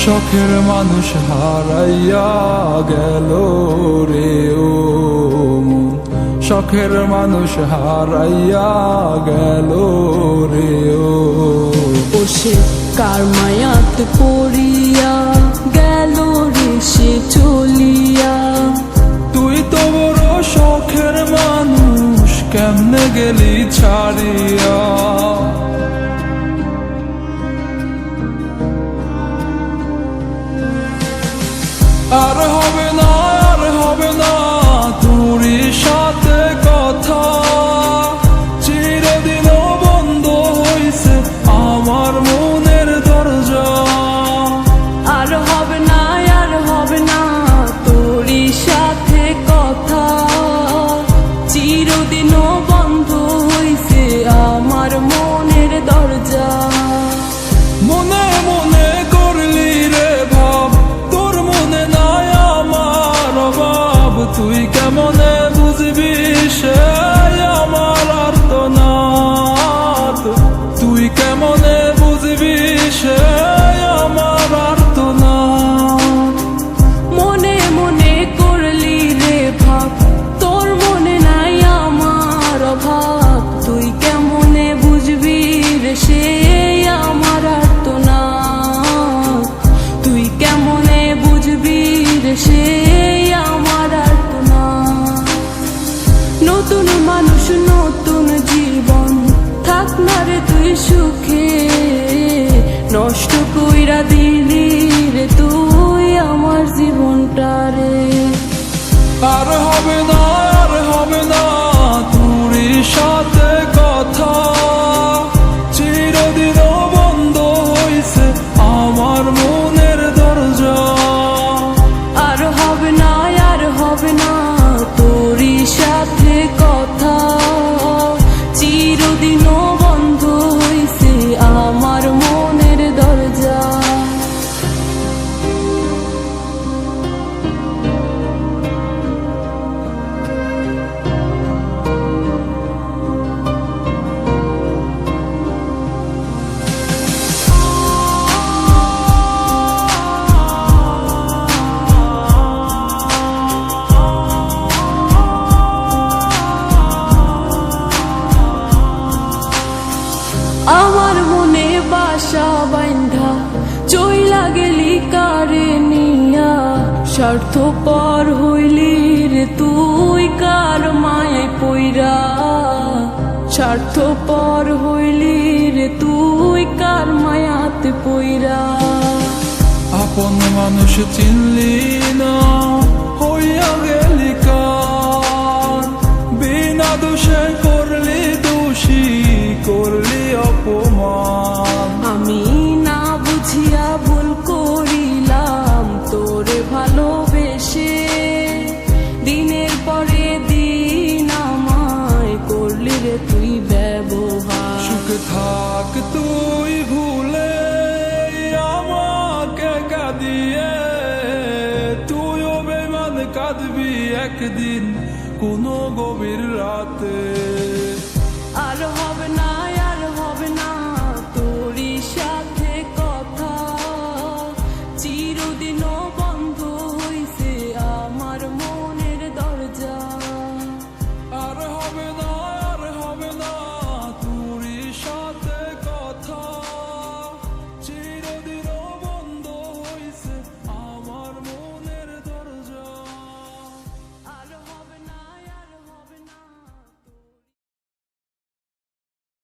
শখের মানুষ হারাইয়া গেল রে ও মন, শখের মানুষ হারাইয়া গেল রে ও। সে কার মায়াত পড়িয়া গেল রে সে চলিয়া। তুই তো বড় শখের মানুষ, কেমনে গেলি ছাড়িয়া। আর হবে না, আর হবে না তোরই সাথে কথা, চিরদিনও বন্ধ হইছে আমার মনের দরজা। আর হবে না, আর হবে না তোরই সাথে কথা, চিরদিনও বন্ধ হইছে আমার মনের দরজা। মনে মনে করলি রে ভাব, তোর মনে নাই আমার অভাব। তুই কেমনে বুঝবি সে আমার আর্তনাদ, তুই কেমনে বুঝবি সে আমার আর্তনাদ। মনে মনে করলি রে ভাব, তোর মনে নাই আমার অভাব। তুই কেমনে বুঝবি রে সে আমার আর্তনাদ, তুই কেমনে বুঝবি রে সে আমার আর্তনাদ। নতুন মানুষ নতুন জীবন, থাক না রে তুই সুখে, নষ্ট কইরা দিলি রে তুই আমার জীবনটা রে। আর হবে না, আর হবে না তোরই সাথে কথা, চিরদিনও বন্ধ হইছে আমার মনের দরজা। আর হবে না, আর হবে না তোরই সাথে কথা, চিরদিনও বন্ধ হইছে আমার মনের দরজা। আমার মনে বাসা বাইন্ধা চইলা গেলি কারে নিয়া, স্বার্থপর হইলি রে তুই কার মায়ায় পইরা। স্বার্থপর হইলি রে তুই কার মায়াতে পইরা। আপন মানুষ চিনলি না, হইয়া গেলি কার। বিনা দোষে করলি দোষী, করলি অপমান। আমি না বুঝিয়া ভুল করিলাম তোরে ভালোবেসে, দিনের পরে দিন আমায় করলি রে তুই ব্যবহার। সুখে থাক তুই ভুলে আমাকে কাঁদিয়ে, তুইও বেমান কাঁদবি একদিন কোনো গভীর রাতে।